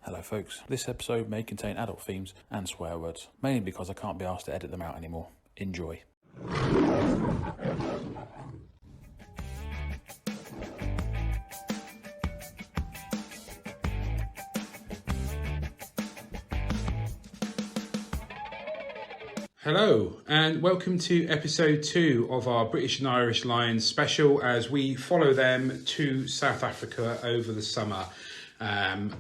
Hello folks, this episode may contain adult themes and swear words, mainly because I can't be asked to edit them out anymore. Enjoy. Hello and welcome to episode 2 of our British and Irish Lions special as we follow them to South Africa over the summer.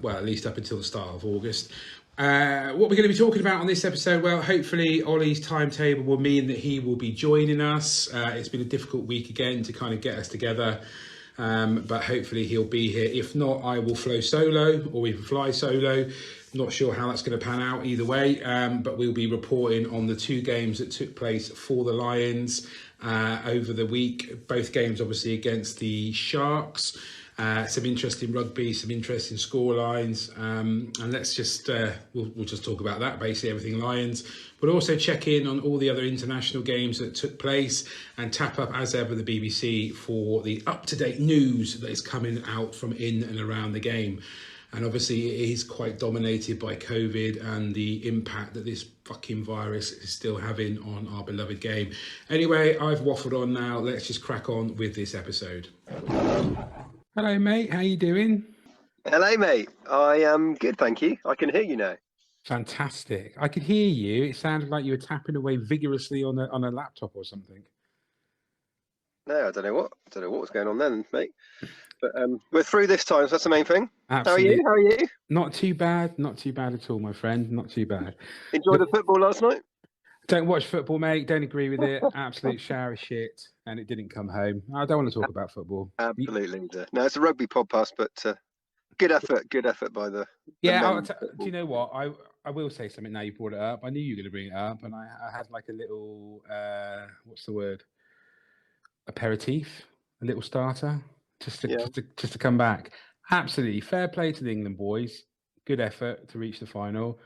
Well, at least up until the start of August. What we're going to be talking about on this episode, well, hopefully Ollie's timetable will mean that he will be joining us. It's been a difficult week again to kind of get us together, but hopefully he'll be here. If not, I will flow solo or even fly solo. Not sure how that's going to pan out either way, but we'll be reporting on the 2 games that took place for the Lions over the week. Both games obviously against the Sharks. Some interesting rugby, some interesting score lines, and let's just we'll just talk about that, basically everything Lions. We'll also check in on all the other international games that took place and tap up as ever the BBC for the up-to-date news that is coming out from in and around the game. And obviously it is quite dominated by COVID and the impact that this fucking virus is still having on our beloved game. Anyway, I've waffled on now. Let's just crack on with this episode. Hello, mate. How you doing? Hello, mate. I am good, thank you. I can hear you now. Fantastic. I could hear you. It sounded like you were tapping away vigorously on a laptop or something. No, I don't know what was going on then, mate. But we're through this time, so that's the main thing. Absolutely. How are you? Not too bad. Not too bad at all, my friend. Not too bad. Enjoyed the football last night? Don't watch football, mate. Don't agree with it. Absolute shower of shit. And it didn't come home. I don't want to talk about football. Absolutely. No, it's a rugby podcast, but good effort by the yeah, do you know what? I will say something now you brought it up. I knew you were going to bring it up. And I had like a little, what's the word? Aperitif, a little starter, just to come back. Absolutely fair play to the England boys. Good effort to reach the final.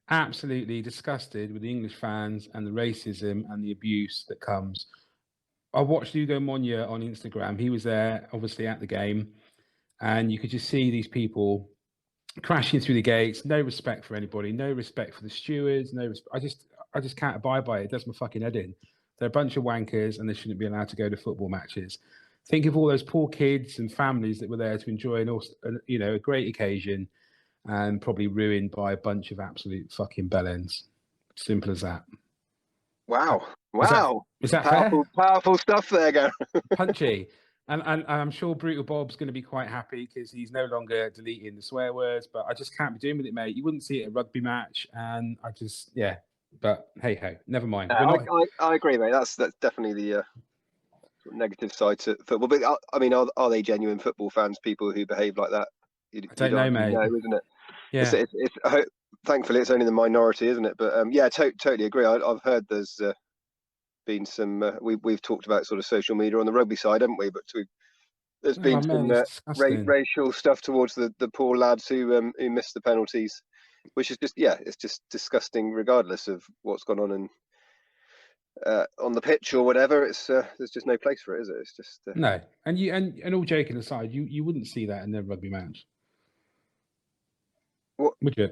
Absolutely disgusted with the English fans and the racism and the abuse that comes. I watched Hugo Monya on Instagram. He was there, obviously, at the game, and you could just see these people crashing through the gates. No respect for anybody. No respect for the stewards. I just can't abide by it. It does my fucking head in. They're a bunch of wankers, and they shouldn't be allowed to go to football matches. Think of all those poor kids and families that were there to enjoy a great occasion, and probably ruined by a bunch of absolute fucking bellends. Simple as that. Wow. Is that powerful, fair? Powerful stuff there, Gary. Punchy. And I'm sure Brutal Bob's going to be quite happy because he's no longer deleting the swear words, but I just can't be doing with it, mate. You wouldn't see it at a rugby match, and I just, yeah. But hey-ho, never mind. I agree, mate. That's definitely the negative side to football. But, I mean, are they genuine football fans, people who behave like that? I don't know, mate. No, isn't it? Yeah. Thankfully, it's only the minority, isn't it? But yeah, totally agree. I've heard there's been some. We've talked about sort of social media on the rugby side, haven't we? But there's been some racial stuff towards the poor lads who missed the penalties, which is just it's just disgusting. Regardless of what's gone on on the pitch or whatever, it's there's just no place for it, is it? It's just no. And all joking aside, you wouldn't see that in the rugby match. What would you?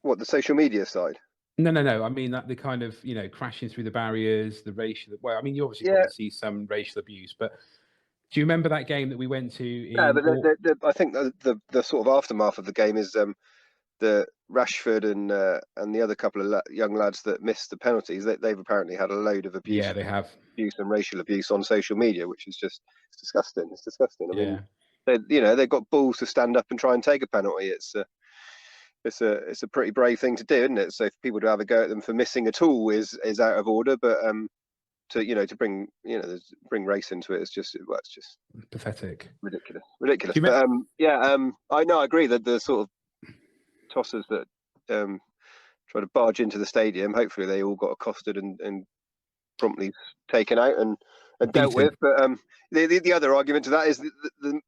What, the social media side? No. I mean that the kind of crashing through the barriers, the racial. Well, I mean you obviously probably see some racial abuse, but do you remember that game that we went to? Yeah, but I think the sort of aftermath of the game is the Rashford and the other couple of young lads that missed the penalties. They've apparently had a load of abuse. Yeah, they have abuse and racial abuse on social media, which is just disgusting. It's disgusting. I mean, they've got balls to stand up and try and take a penalty. It's a pretty brave thing to do, isn't it? So for people to have a go at them for missing a tool is out of order, but to bring race into it is just it's just pathetic, ridiculous. But I know, I agree that the sort of tossers that try to barge into the stadium, hopefully they all got accosted and promptly taken out and dealt with. But the other argument to that is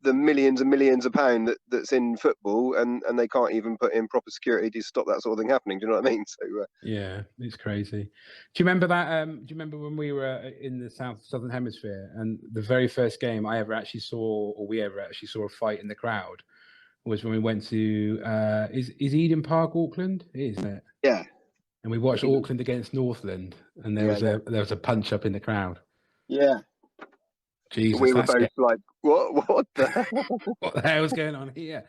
the millions and millions of pounds that's in football, and they can't even put in proper security to stop that sort of thing happening. Do you know what I mean? So yeah, it's crazy. Do you remember that? Do you remember when we were in the southern hemisphere, and the very first game we ever actually saw a fight in the crowd was when we went to is Eden Park, Auckland? It is, isn't it? Yeah. And we watched Auckland against Northland, and there was a punch up in the crowd. Yeah. Jesus, we were both like, what the what the hell is going on here?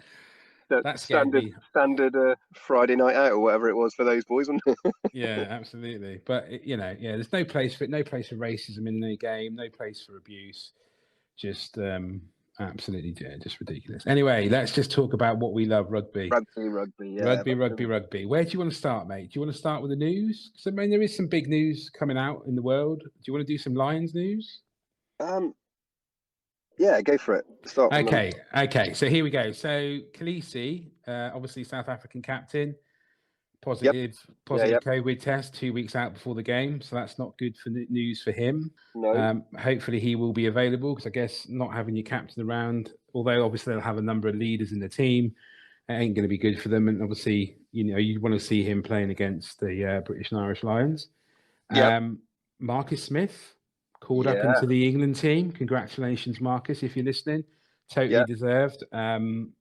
That's standard Friday night out or whatever it was for those boys, wasn't it? Yeah, absolutely. But there's no place for it. No place for racism in the game. No place for abuse. Just absolutely, just ridiculous. Anyway, let's just talk about what we love: rugby. Rugby. Yeah. Rugby. Where do you want to start, mate? Do you want to start with the news? Because I mean, there is some big news coming out in the world. Do you want to do some Lions news? Yeah, go for it. Start. Okay. So here we go. So Khaleesi, obviously South African captain, positive COVID test 2 weeks out before the game. So that's not good for news for him. No. Hopefully he will be available, because I guess not having your captain around, although obviously they'll have a number of leaders in the team, it ain't going to be good for them. And obviously, you want to see him playing against the British and Irish Lions. Marcus Smith called up into the England team. Congratulations, Marcus, if you're listening. Totally deserved.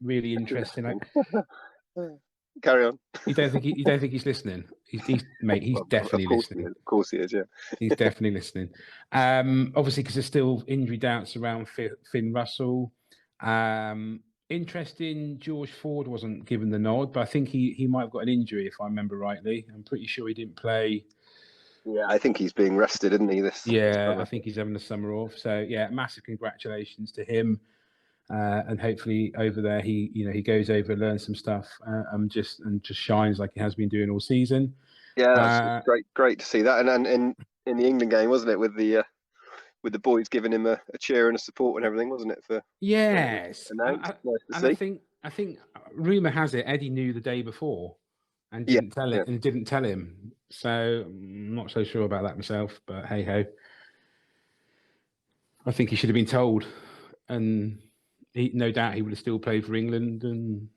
Really interesting. Carry on. You don't think he's listening? He's definitely listening. Of course he is. Yeah, he's definitely listening. Obviously, because there's still injury doubts around Finn Russell. Interesting. George Ford wasn't given the nod, but I think he might have got an injury, if I remember rightly. I'm pretty sure he didn't play. Yeah, I think he's being rested, isn't he? I think he's having the summer off. So yeah, massive congratulations to him. And hopefully over there he goes over, learns some stuff, and just shines like he has been doing all season. Yeah, that's great to see that. And in the England game, wasn't it, with the boys giving him a cheer and a support and everything, wasn't it? Yes. I think rumor has it Eddie knew the day before and didn't tell him. So I'm not so sure about that myself, but hey ho. I think he should have been told, and no doubt he would have still played for England, and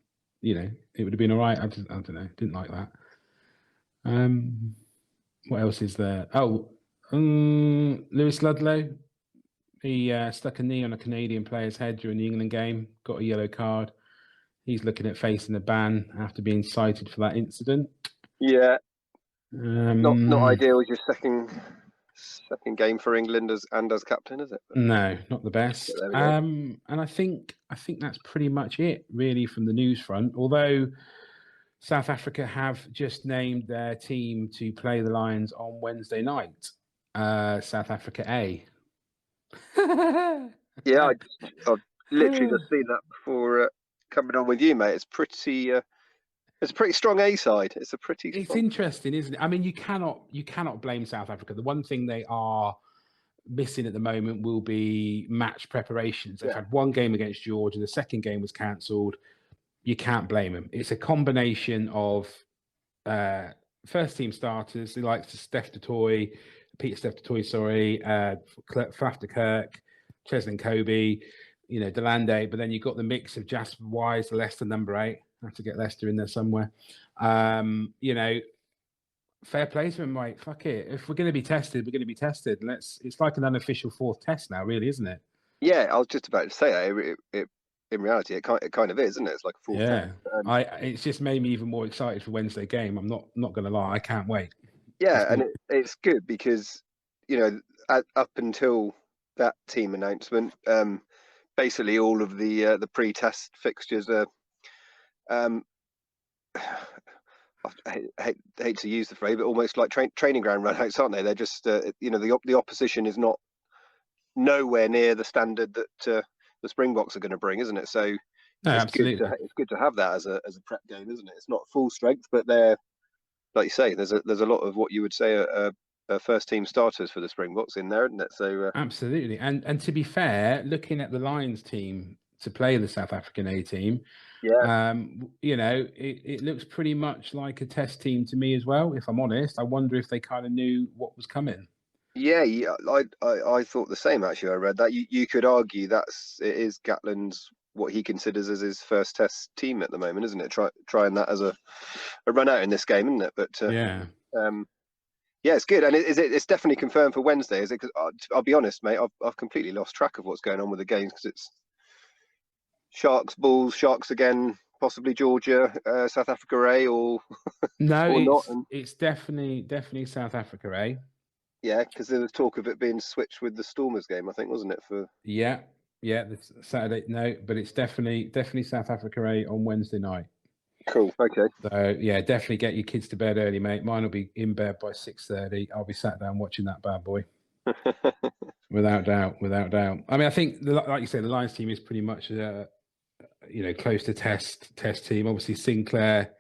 it would have been all right. I don't know. Didn't like that. What else is there? Lewis Ludlow. He stuck a knee on a Canadian player's head during the England game. Got a yellow card. He's looking at facing a ban after being cited for that incident. Yeah. Not ideal. Your second game for England as captain, is it? No, not the best. And I think that's pretty much it, really, from the news front. Although South Africa have just named their team to play the Lions on Wednesday night. South Africa A. Yeah, I've literally just seen that before coming on with you, mate. It's pretty. It's a pretty strong A side. It's interesting, isn't it? I mean, you cannot blame South Africa. The one thing they are missing at the moment will be match preparations. They've had one game against Georgia. The second game was cancelled. You can't blame them. It's a combination of first team starters, the likes of Peter Steph Dutoy, Faf de Klerk, Cheslin Kobe, Delande, but then you've got the mix of Jasper Wise, the Leicester number 8. I have to get Leicester in there somewhere. Fair play to him, mate. Fuck it. If we're going to be tested, we're going to be tested. It's like an unofficial fourth test now, really, isn't it? Yeah, I was just about to say that. In reality, it kind of is, isn't it? It's like a fourth test. It's just made me even more excited for Wednesday game. I'm not going to lie. I can't wait. Yeah, and it's good because, up until that team announcement, basically all of the pre-test fixtures are. I hate to use the phrase, but almost like training ground runouts, aren't they? They're just, the opposition is nowhere near the standard that the Springboks are going to bring, isn't it? So it's good to have that as a prep game, isn't it? It's not full strength, but they're, like you say, there's a lot of what you would say are first team starters for the Springboks in there, isn't it? So absolutely, and to be fair, looking at the Lions team to play the South African A team, it looks pretty much like a test team to me as well. If I'm honest, I wonder if they kind of knew what was coming. Yeah, I thought the same actually. I read that you could argue it is Gatland's what he considers as his first test team at the moment, isn't it? Trying that as a run out in this game, isn't it? But it's good, and it's definitely confirmed for Wednesday. Is it? Because I'll be honest, mate, I've completely lost track of what's going on with the games because it's Sharks, Bulls, Sharks again, possibly Georgia, South Africa A, or no, or not? It's definitely South Africa A. Yeah, because there was talk of it being switched with the Stormers game, I think, wasn't it? Yeah, this Saturday. No, but it's definitely South Africa A on Wednesday night. Cool. Okay. So yeah, definitely get your kids to bed early, mate. Mine will be in bed by 6:30. I'll be sat down watching that bad boy. Without doubt. I mean, I think, like you say, the Lions team is pretty much, close to test team. Obviously, Sinclair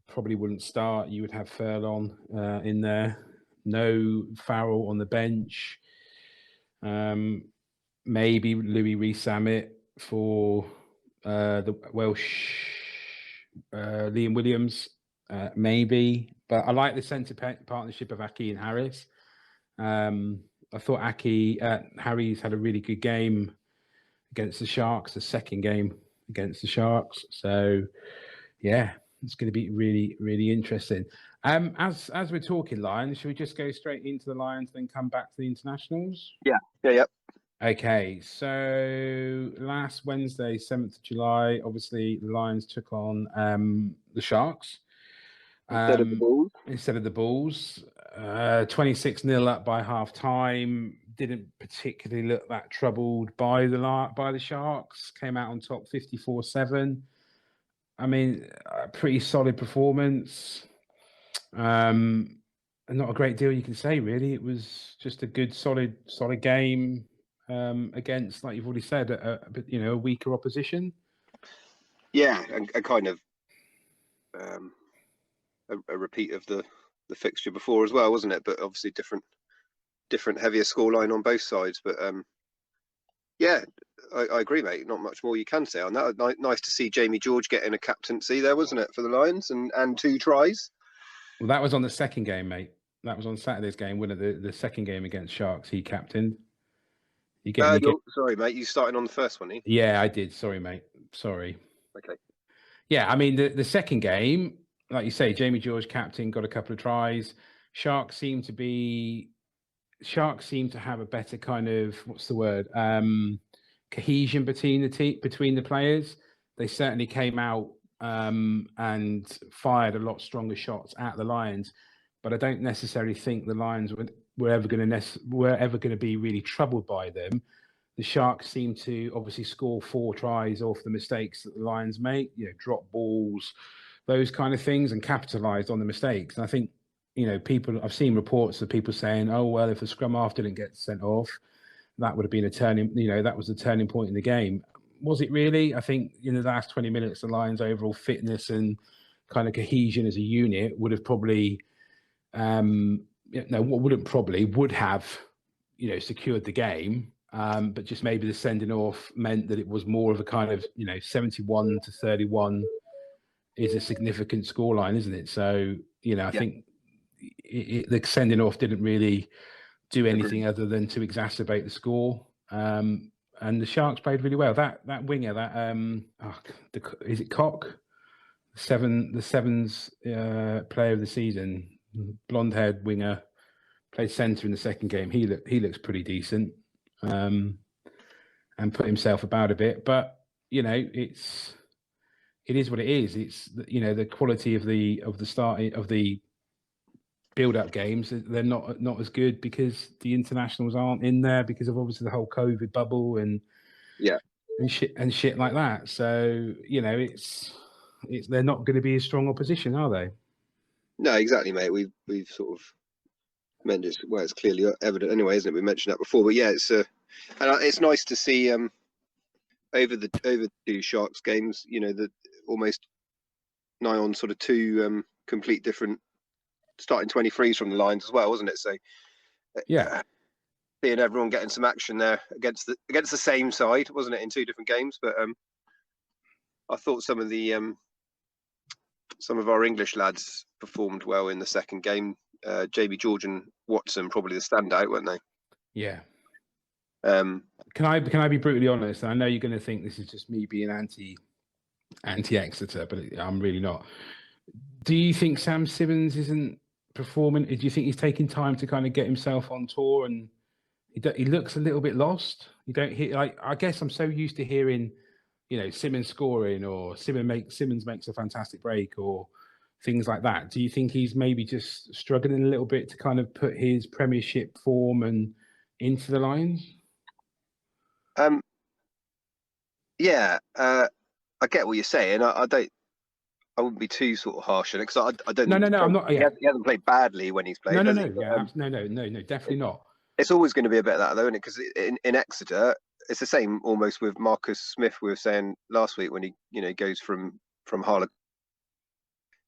probably wouldn't start. You would have Furlong in there. No Farrell on the bench. Maybe Louis Rees-Zammit for the Welsh. Liam Williams, maybe. But I like the centre partnership of Aki and Harris. I thought Harry's had a really good game against the Sharks, the second game against the Sharks. So, yeah, it's going to be really, really interesting. As we're talking Lions, should we just go straight into the Lions, then come back to the internationals? Yeah. Okay, so last Wednesday, 7th of July, obviously the Lions took on the Sharks. Instead of the Bulls. 26-0 up by half time. Didn't particularly look that troubled by the Sharks. Came out on top 54-7. I mean, a pretty solid performance. Not a great deal you can say, really. It was just a good, solid game against, like you've already said, a weaker opposition. Yeah, a kind of a repeat of the fixture before as well, wasn't it? But obviously different heavier scoreline on both sides. But yeah, I agree, mate. Not much more you can say on that. Nice to see Jamie George getting a captaincy there, wasn't it, for the Lions, and 2 tries. Well, that was on the second game, mate. That was on Saturday's game, wasn't it? The second game against Sharks, he captained. Sorry, mate. You starting on the first one, Yeah, I did. Sorry, mate. Sorry. Okay. Yeah, I mean, the second game, like you say, Jamie George captain, got a couple of tries. Sharks seem to have a better kind of, what's the word, cohesion between the players. They certainly came out and fired a lot stronger shots at the Lions, but I don't necessarily think the Lions were ever going to be really troubled by them. The Sharks seem to obviously score 4 tries off the mistakes that the Lions make, drop balls, those kind of things, and capitalised on the mistakes. And I think, I've seen reports of people saying, oh, well, if the scrum half didn't get sent off, that would have been that was the turning point in the game. Was it really? I think in the last 20 minutes, the Lions' overall fitness and kind of cohesion as a unit would have probably, would have, secured the game. But just maybe the sending off meant that it was more of a kind of, 71-31 is a significant scoreline, isn't it? So, I think the sending off didn't really do anything other than to exacerbate the score. And the Sharks played really well. That winger, is it Cock? The Sevens player of the season, blonde-haired winger, played centre in the second game. He looks pretty decent. And put himself about a bit, but it is what it is. It's the quality of the start of the build-up games. They're not as good because the internationals aren't in there because of obviously the whole COVID bubble and shit like that. So it's they're not going to be a strong opposition, are they? No, exactly, mate. We've sort of mentioned it. Well, it's clearly evident anyway, isn't it? We mentioned that before, but yeah, it's nice to see over the 2 Sharks games, the almost nigh on sort of 2 complete different starting 23s from the Lions as well, wasn't it? So yeah, seeing everyone getting some action there against the same side, wasn't it, in 2 different games? But I thought some of our English lads performed well in the second game. Jamie George and Watson probably the standout, weren't they? Yeah. Can I be brutally honest? I know you're going to think this is just me being anti-Exeter, but I'm really not. Do you think Sam Simmons isn't performing? Do you think he's taking time to kind of get himself on tour, and he looks a little bit lost? You don't hear, I guess I'm so used to hearing Simmons scoring, or Simmons makes a fantastic break, or things like that. Do you think he's maybe just struggling a little bit to kind of put his Premiership form and into the Lions? Yeah, I get what you're saying. I wouldn't be too sort of harsh on it, because I don't think I'm not. Yeah. he hasn't played badly when he's played. No, Has he? yeah, no, definitely not. It's always going to be a bit of that, though, isn't it? Because in Exeter, it's the same almost with Marcus Smith. We were saying last week when he goes from Harlequin.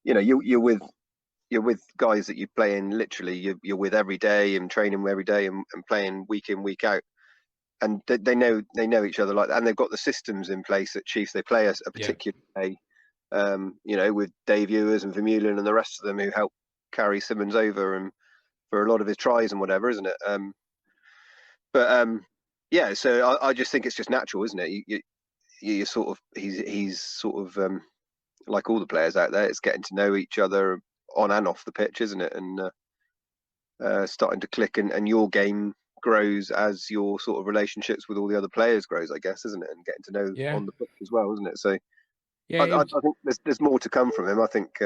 You're with guys that you play in literally. You're with every day and training every day and playing week in, week out. And they know each other like that, and they've got the systems in place at Chiefs. They play a particular way, with Dave Ewers and Vermeulen and the rest of them who help carry Simmons over and for a lot of his tries and whatever, isn't it? Yeah. So I just think it's just natural, isn't it? You sort of he's sort of like all the players out there. It's getting to know each other on and off the pitch, isn't it? And starting to click, and your game grows as your sort of relationships with all the other players grows, I guess, isn't it? And getting to know on the pitch as well, isn't it? So yeah, I think there's more to come from him. I think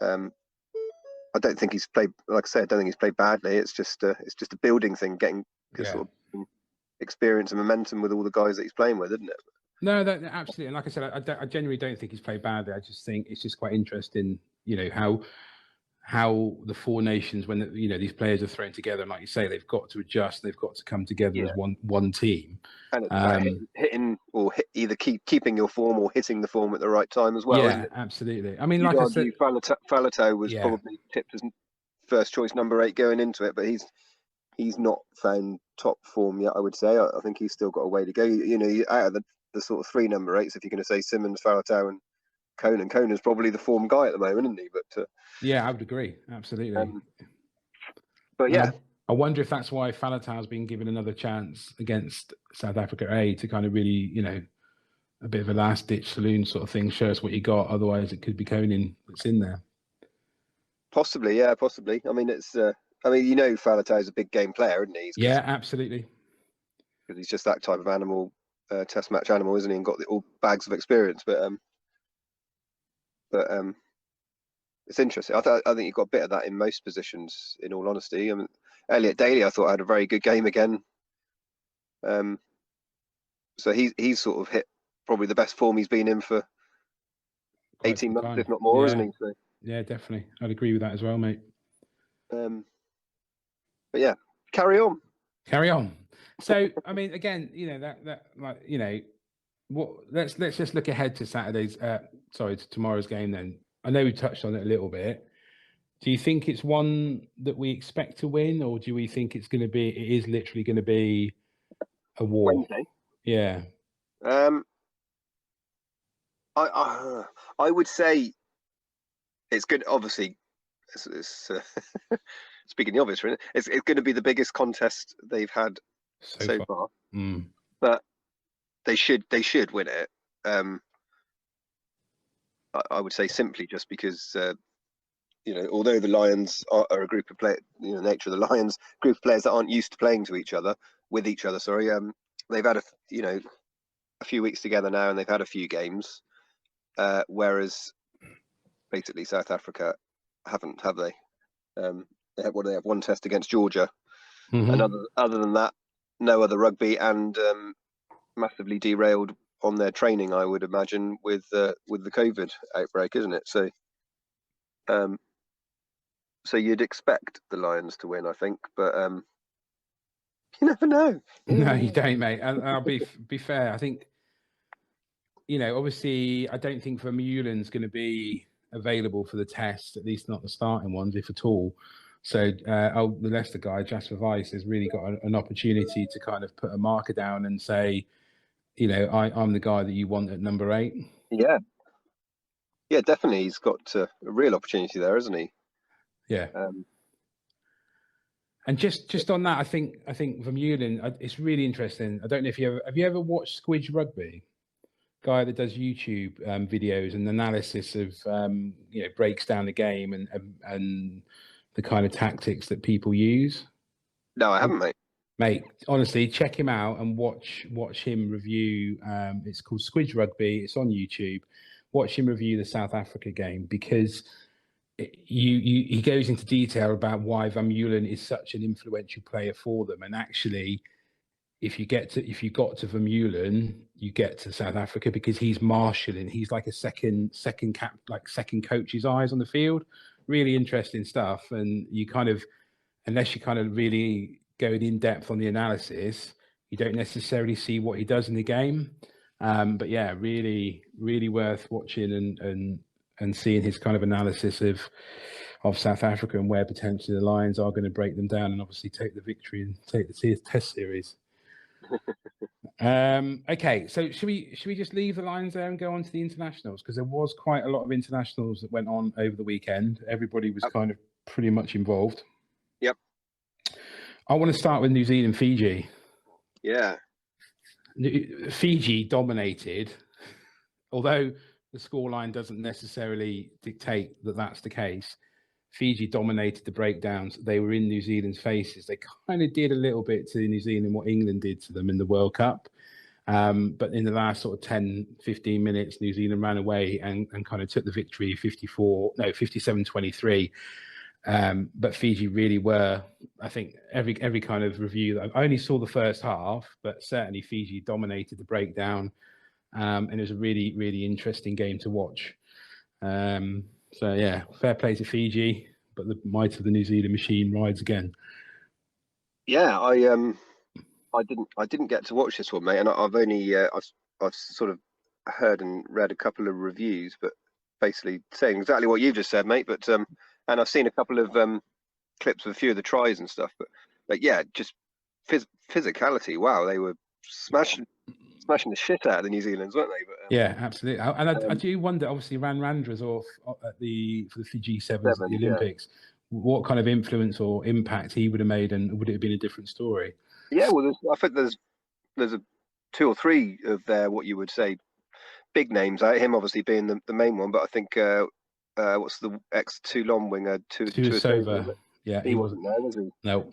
I don't think he's played, like I said, I don't think he's played badly. It's just a building thing, getting sort of experience and momentum with all the guys that he's playing with, isn't it? No, absolutely. And like I said, I genuinely don't think he's played badly. I just think it's just quite interesting, how the four nations, when these players are thrown together, and like you say, they've got to adjust, they've got to come together as one team. And it's about hitting or either keeping your form or hitting the form at the right time as well. Yeah, isn't it? Absolutely. I mean, like I said, Faletau was probably tipped as first choice number 8 going into it, but he's not found top form yet, I would say. I think he's still got a way to go. Out of the sort of 3 number 8s, if you're going to say Simmons, Faletau, and Conan's probably the form guy at the moment, isn't he? But yeah, I would agree, absolutely. But yeah, I wonder if that's why Faletau's been given another chance against South Africa A to kind of really, a bit of a last-ditch saloon sort of thing. Show us what you got. Otherwise, it could be Conan that's in there. Possibly, yeah, possibly. I mean, it's. Faletau's a big game player, isn't he? Yeah, absolutely. Because he's just that type of animal, test match animal, isn't he? And got all bags of experience, but it's interesting. I think you've got a bit of that in most positions, in all honesty. I mean, Elliot Daly, I thought, had a very good game again. So he's sort of hit probably the best form he's been in for 18 months, if not more, isn't he? So, yeah, definitely. I'd agree with that as well, mate. But yeah, carry on. So, I mean, again, let's just look ahead to to tomorrow's game then. I know we touched on it a little bit. Do you think it's one that we expect to win, or do we think it is literally going to be a war? Wednesday? Yeah. I would say it's good. Obviously, it's speaking the obvious, really. It's going to be the biggest contest they've had so far. But they should win it. I would say simply just because although the Lions are a group of players, nature of the Lions, group of players that aren't used to playing with each other. Sorry, they've had a few weeks together now, and they've had a few games, whereas basically South Africa haven't, have they? They have one test against Georgia, and other than that, no other rugby, and massively derailed on their training, I would imagine, with the COVID outbreak, isn't it? So, so you'd expect the Lions to win, I think, but you never know. No, you don't, mate. And I'll be fair. I think, obviously, I don't think Vermeulen's going to be available for the test, at least not the starting ones, if at all. So the Leicester guy, Jasper Weiss, has really got an opportunity to kind of put a marker down and say, I'm the guy that you want at number 8. Yeah, definitely. He's got a real opportunity there, hasn't he? Yeah. And just on that, I think Vermeulen, it's really interesting. I don't know if have you ever watched Squidge Rugby? Guy that does YouTube videos and analysis of breaks down the game and the kind of tactics that people use. No, I haven't, mate. Mate, honestly, check him out and watch him review. It's called Squidge Rugby. It's on YouTube. Watch him review the South Africa game, because he goes into detail about why Van Meulen is such an influential player for them. And actually, if you got to Van Meulen, you get to South Africa, because he's marshalling. He's like a second coach's eyes on the field. Really interesting stuff. And you kind of, unless you kind of really go in depth on the analysis, you don't necessarily see what he does in the game. But yeah, really, really worth watching and seeing his kind of analysis of South Africa and where potentially the Lions are going to break them down and obviously take the victory and take the test series. Okay, so should we just leave the Lions there and go on to the internationals? Because there was quite a lot of internationals that went on over the weekend. Everybody was kind of pretty much involved. Yep. I want to start with New Zealand, Fiji. Yeah. Fiji dominated, although the scoreline doesn't necessarily dictate that that's the case. Fiji dominated the breakdowns. They were in New Zealand's faces. They kind of did a little bit to New Zealand what England did to them in the World Cup. But in the last sort of 10, 15 minutes, New Zealand ran away and kind of took the victory 57-23. But Fiji really were, I think, every kind of review. I only saw the first half, but certainly Fiji dominated the breakdown. And it was a really, really interesting game to watch. So yeah, fair play to Fiji, but the might of the New Zealand machine rides again. Yeah, I didn't get to watch this one, mate, and I've only I've sort of heard and read a couple of reviews, but basically saying exactly what you just said, mate. But and I've seen a couple of clips of a few of the tries and stuff. But yeah, just physicality. Wow, they were smashing the shit out of the New Zealanders, weren't they? But, yeah, absolutely. And I do wonder. Obviously, Randra's off for the Fiji Sevens at the Olympics. Yeah. What kind of influence or impact he would have made, and would it have been a different story? Yeah, well, I think there's a 2 or 3 of their what you would say big names. Him obviously being the main one, but I think what's the ex-Toulon winger? Tuisova. Yeah, he wasn't there, was he? No.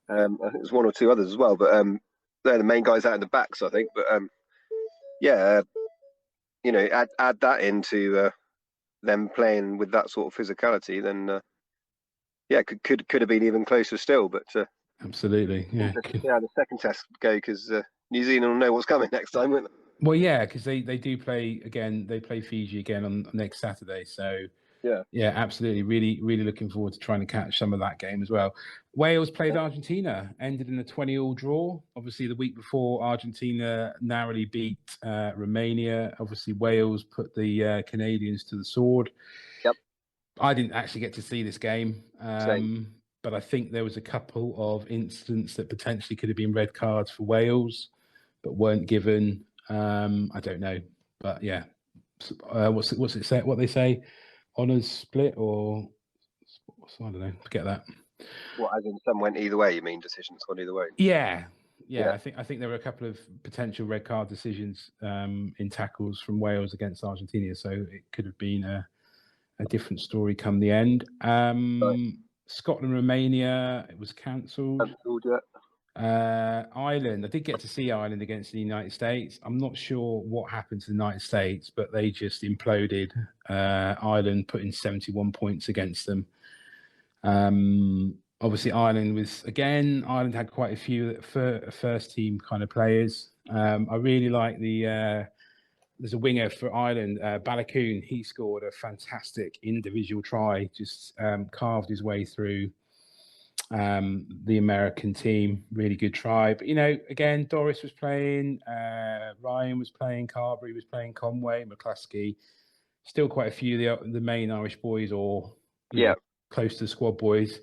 I think there's 1 or 2 others as well, but they're the main guys out in the backs, I think. But yeah, you know, add that into them playing with that sort of physicality, then yeah, could have been even closer still. But absolutely, yeah. Yeah, the second test go, because New Zealand will know what's coming next time, won't they? Well, yeah, because they do play again. They play Fiji again on next Saturday. So yeah, absolutely. Really, really looking forward to trying to catch some of that game as well. Wales played Argentina, ended in a 20-all draw. Obviously, the week before, Argentina narrowly beat Romania. Obviously, Wales put the Canadians to the sword. Yep. I didn't actually get to see this game, but I think there was a couple of incidents that potentially could have been red cards for Wales, but weren't given. I don't know, but yeah. What's it say? What they say? Honours split, or I don't know. Forget that. What, as in some went either way? You mean decisions gone either way? Yeah. I think there were a couple of potential red card decisions in tackles from Wales against Argentina, so it could have been a different story come the end. Right. Scotland, Romania, it was cancelled. Ireland, I did get to see Ireland against the United States. I'm not sure what happened to the United States, but they just imploded. Ireland put in 71 points against them. Obviously, Ireland had quite a few first team kind of players. I really like there's a winger for Ireland, Balakoon. He scored a fantastic individual try, just carved his way through the American team. Really good try. But, you know, again, Doris was playing, Ryan was playing, Carberry was playing, Conway, McCluskey. Still quite a few of the main Irish boys, or know, close to the squad boys.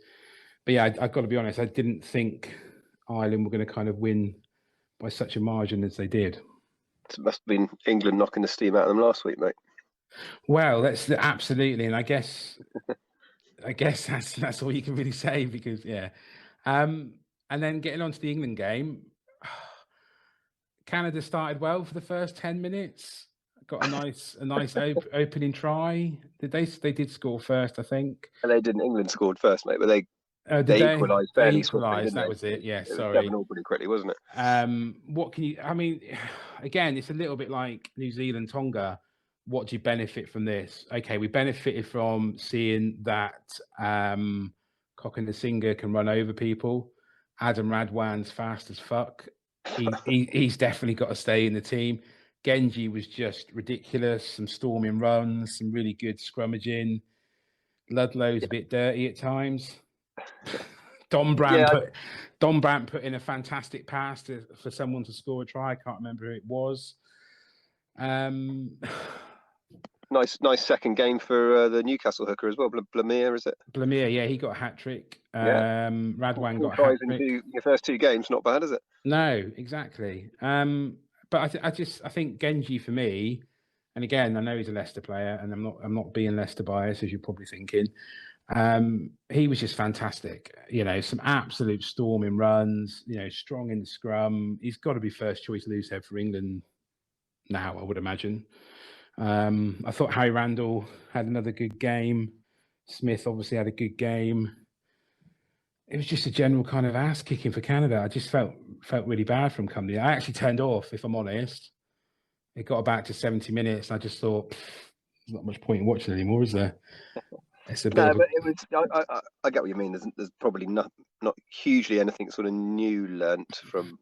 But yeah, I've got to be honest, I didn't think Ireland were going to kind of win by such a margin as they did. It must have been England knocking the steam out of them last week, mate. Well, that's absolutely, and I guess that's all you can really say, because and then getting on to the England game, Canada started well for the first 10 minutes. Got a nice opening try. They did score first, I think. And they didn't. England scored first, mate, but they They equalised they fairly swiftly, equalised. didn't That they? was it. Yeah, It was sorry. 7-all pretty quickly, wasn't it? What can you? I mean, again, it's a little bit like New Zealand, Tonga. What do you benefit from this? Okay, we benefited from seeing that Kokonasiga can run over people. Adam Radwan's fast as fuck. He's definitely got to stay in the team. Genji was just ridiculous. Some storming runs, some really good scrummaging. Ludlow's a bit dirty at times. Don Brandt put in a fantastic pass for someone to score a try. I can't remember who it was. Nice second game for the Newcastle hooker as well. Blamir, is it? Blamir, yeah, he got a hat trick. Radwan got a hat trick. Your first 2 games, not bad, is it? No, exactly. But I think Genji for me, and again, I know he's a Leicester player, and I'm not being Leicester biased, as you're probably thinking. He was just fantastic. Some absolute storming runs. Strong in the scrum. He's got to be first choice loose head for England now, I would imagine. I thought Harry Randall had another good game. Smith obviously had a good game. It was just a general kind of ass kicking for Canada. I just felt really bad from coming. I actually turned off, if I'm honest. It got back to 70 minutes, and I just thought, there's not much point in watching anymore, is there? It's a bit. But it was. I get what you mean. There's probably not hugely anything sort of new learnt from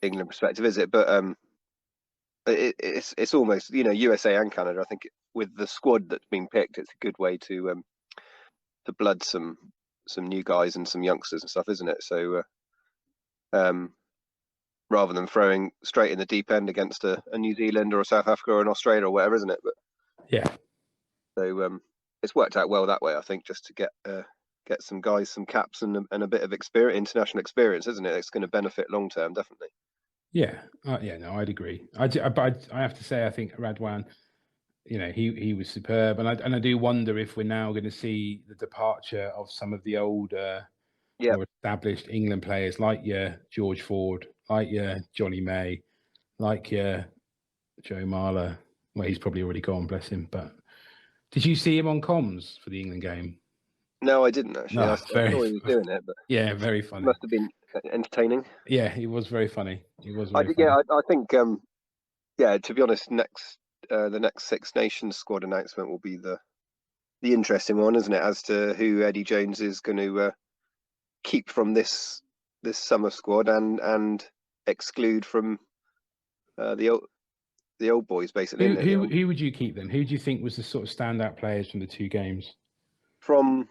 England perspective, is it? But it's almost USA and Canada. I think with the squad that's been picked, it's a good way to blood some new guys and some youngsters and stuff, isn't it? So rather than throwing straight in the deep end against a New Zealand or a South Africa or an Australia or whatever, isn't it? But yeah. So it's worked out well that way, I think, just to get some guys, some caps, and a bit of international experience, isn't it? It's going to benefit long term, definitely. Yeah, no, I'd agree. But I have to say, I think Radwan, he was superb, and I do wonder if we're now going to see the departure of some of the older, more established England players, like your George Ford, like your Johnny May, like your Joe Marler. Well, he's probably already gone, bless him. But did you see him on comms for the England game? No, I didn't actually. No, I saw he was doing it, but yeah, very funny. Must have been entertaining. Yeah, he was very funny. I think to be honest, the next Six Nations squad announcement will be the interesting one, isn't it? As to who Eddie Jones is going to keep from this summer squad and exclude from the old boys, basically. Who would you keep then? Who do you think was the sort of standout players from the 2 games? From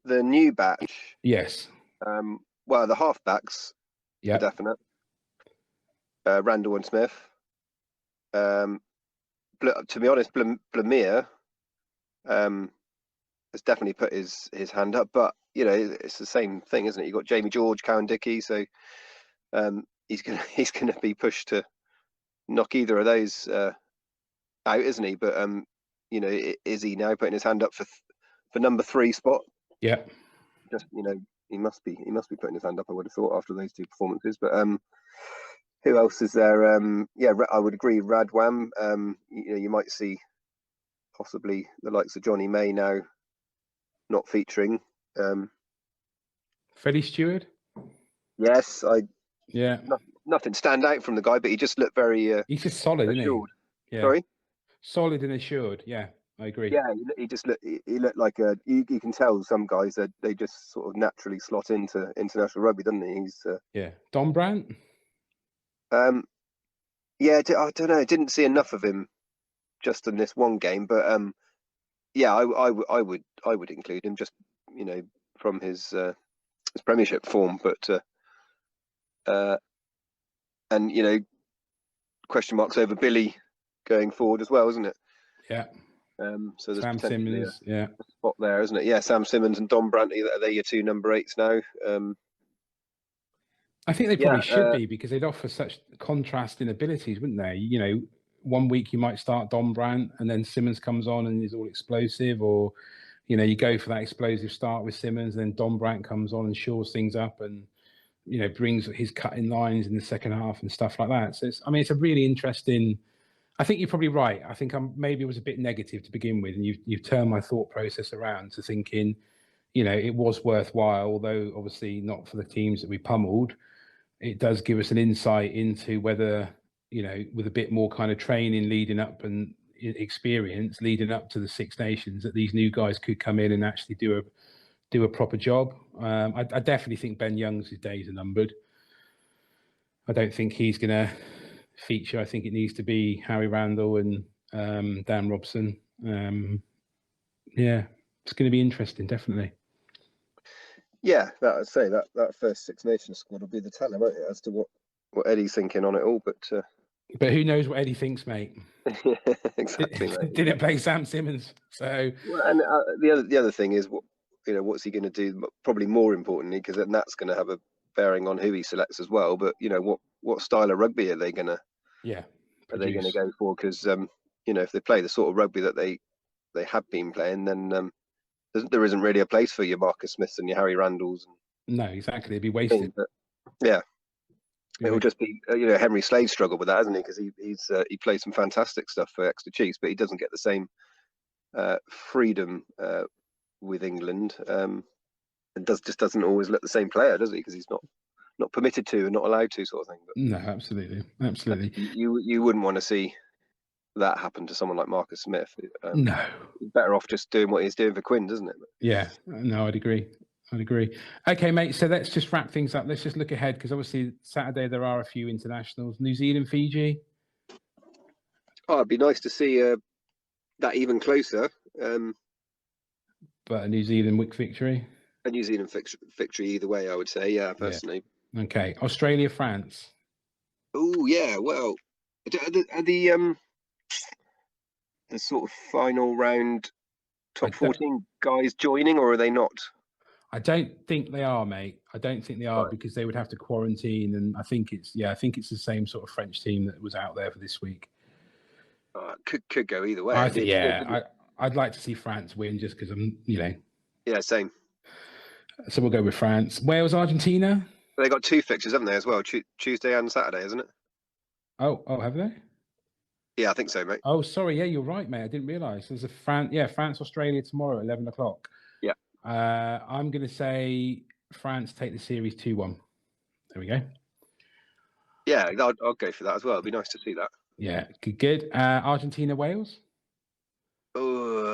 the new batch? Yes. Well, the halfbacks, for definite. Randall and Smith. To be honest, Blamir has definitely put his hand up, but it's the same thing, isn't it? You've got Jamie George, Cowan Dickey, so he's gonna be pushed to knock either of those out, isn't he? But is he now putting his hand up for number 3 spot? Yeah. Just he must be putting his hand up, I would have thought, after those 2 performances. But who else is there? I would agree, Radwan. You might see possibly the likes of Johnny May now not featuring. Freddie Stewart? Yes, Yeah. Nothing stand out from the guy, but he just looked very. He's just solid, isn't he? Yeah. Sorry. Solid and assured. Yeah, I agree. Yeah, he just looked. He looked like you can tell some guys that they just sort of naturally slot into international rugby, doesn't he? He's Don Brandt. Yeah, I don't know. I didn't see enough of him just in this one game, but I would include him just from his Premiership form, but and question marks over Billy going forward as well, isn't it? Yeah. So there's Sam Simmons, a spot there, isn't it? Yeah, Sam Simmons and Don Brandt, they're your 2 number 8s now. I think they probably should be, because they'd offer such contrasting abilities, wouldn't they? One week you might start Don Brandt, and then Simmons comes on and is all explosive, or you go for that explosive start with Simmons, and then Don Brandt comes on and shores things up, and brings his cutting lines in the second half and stuff like that. So it's a really interesting. I think you're probably right. I think maybe it was a bit negative to begin with, and you've turned my thought process around to thinking, it was worthwhile, although obviously not for the teams that we pummeled. It does give us an insight into whether, with a bit more kind of training leading up and experience leading up to the Six Nations, that these new guys could come in and actually do a proper job. I definitely think Ben Young's days are numbered. I don't think he's going to feature. I think it needs to be Harry Randall and Dan Robson. Yeah, it's going to be interesting, definitely. Yeah, I'd say that first Six Nations squad will be the teller, won't it, as to what Eddie's thinking on it all. But who knows what Eddie thinks, mate? Exactly, mate. Didn't play Sam Simmons, so. Well, and the other thing is, what's he going to do? Probably more importantly, because then that's going to have a bearing on who he selects as well. But what style of rugby are they going to? Yeah. Are they going to go for? Because if they play the sort of rugby that they have been playing, then there isn't really a place for your Marcus Smiths and your Harry Randalls. No, exactly. It'd be wasted. But, yeah. It will just be, Henry Slade's struggled with that, hasn't he? Because he plays some fantastic stuff for Exeter Chiefs, but he doesn't get the same freedom with England, and just doesn't always look the same player, does he? Because he's not permitted to and not allowed to, sort of thing. But no, absolutely. You wouldn't want to see that happen to someone like Marcus Smith. No, he's better off just doing what he's doing for Quinn, doesn't it? Yeah, no, I'd agree. Okay, mate, so let's just wrap things up. Let's just look ahead, because obviously Saturday there are a few internationals. New Zealand, Fiji. Oh, it'd be nice to see that even closer. But a New Zealand victory? A New Zealand victory either way, I would say, yeah, personally. Yeah. Okay, Australia, France. Oh, yeah, well, are the sort of final round top 14 guys joining, or are they not? I don't think they are, mate. I don't think they are, right, because they would have to quarantine, and I think it's the same sort of French team that was out there for this week. Could go either way. I think, I'd like to see France win, just because I'm, Yeah, same. So we'll go with France. Wales, Argentina. They got two fixtures, haven't they, as well? Tuesday and Saturday, isn't it? Oh, have they? Yeah, I think so, mate. Oh, sorry. Yeah, you're right, mate. I didn't realise. There's a France, Australia tomorrow at 11 o'clock. Yeah. I'm going to say France take the series 2-1. There we go. Yeah, I'll go for that as well. It'd be nice to see that. Yeah, good. Argentina, Wales. I'm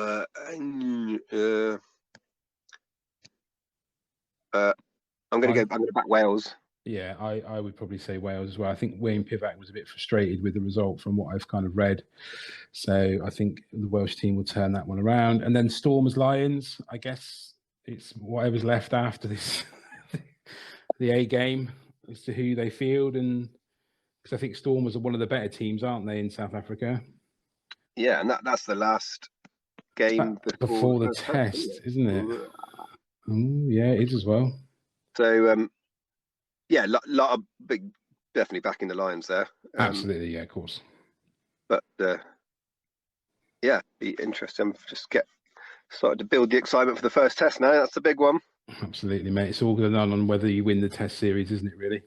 going to back Wales. Yeah, I would probably say Wales as well. I think Wayne Pivac was a bit frustrated with the result from what I've kind of read. So I think the Welsh team will turn that one around. And then Stormers, Lions. I guess it's whatever's left after this, the A game, as to who they field. And because I think Stormers are one of the better teams, aren't they, in South Africa? Yeah, and that's the last game before the test, isn't it? Yeah, it is as well. So, yeah, lot of definitely backing the Lions there. Absolutely, yeah, of course. But yeah, be interesting. Just started to build the excitement for the first test now. That's the big one. Absolutely, mate. It's all going on whether you win the test series, isn't it, really?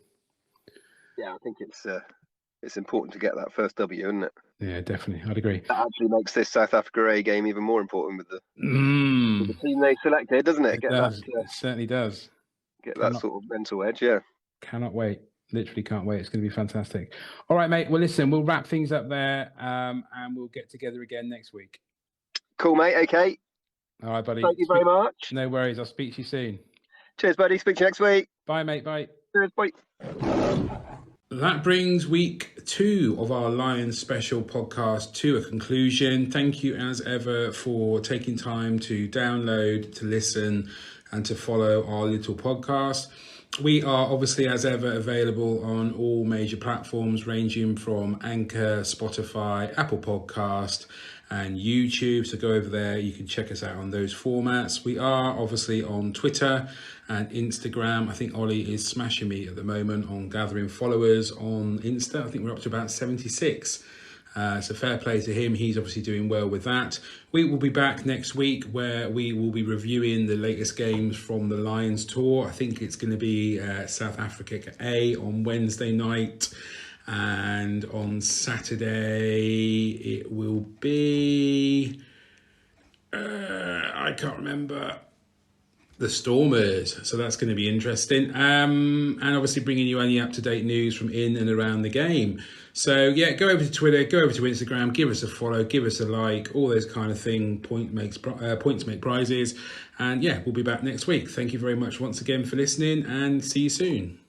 Yeah, I think it's important to get that first W, isn't it? Yeah, definitely. I'd agree. That actually makes this South Africa A game even more important with the team they selected, doesn't it? It certainly does. That sort of mental edge, yeah. Cannot wait. Literally can't wait. It's going to be fantastic. All right, mate. Well, listen, we'll wrap things up there, and we'll get together again next week. Cool, mate. Okay. All right, buddy. Thank you very much. No worries. I'll speak to you soon. Cheers, buddy. Speak to you next week. Bye, mate. Bye. Cheers. Bye. That brings week 2 of our Lions special podcast to a conclusion. Thank you as ever for taking time to download, to listen, and to follow our little podcast. We are obviously as ever available on all major platforms, ranging from Anchor, Spotify, Apple Podcast, and YouTube. So go over there. You can check us out on those formats. We are obviously on Twitter and Instagram. I think Ollie is smashing me at the moment on gathering followers on Insta. I think we're up to about 76. So fair play to him. He's obviously doing well with that. We will be back next week, where we will be reviewing the latest games from the Lions tour. I think it's going to be South Africa A on Wednesday night. And on Saturday, it will be... I can't remember. the Stormers. So that's going to be interesting. And obviously bringing you any up-to-date news from in and around the game. So yeah, go over to Twitter, go over to Instagram, give us a follow, give us a like, all those kind of thing. Points make prizes. And yeah, we'll be back next week. Thank you very much once again for listening, and see you soon.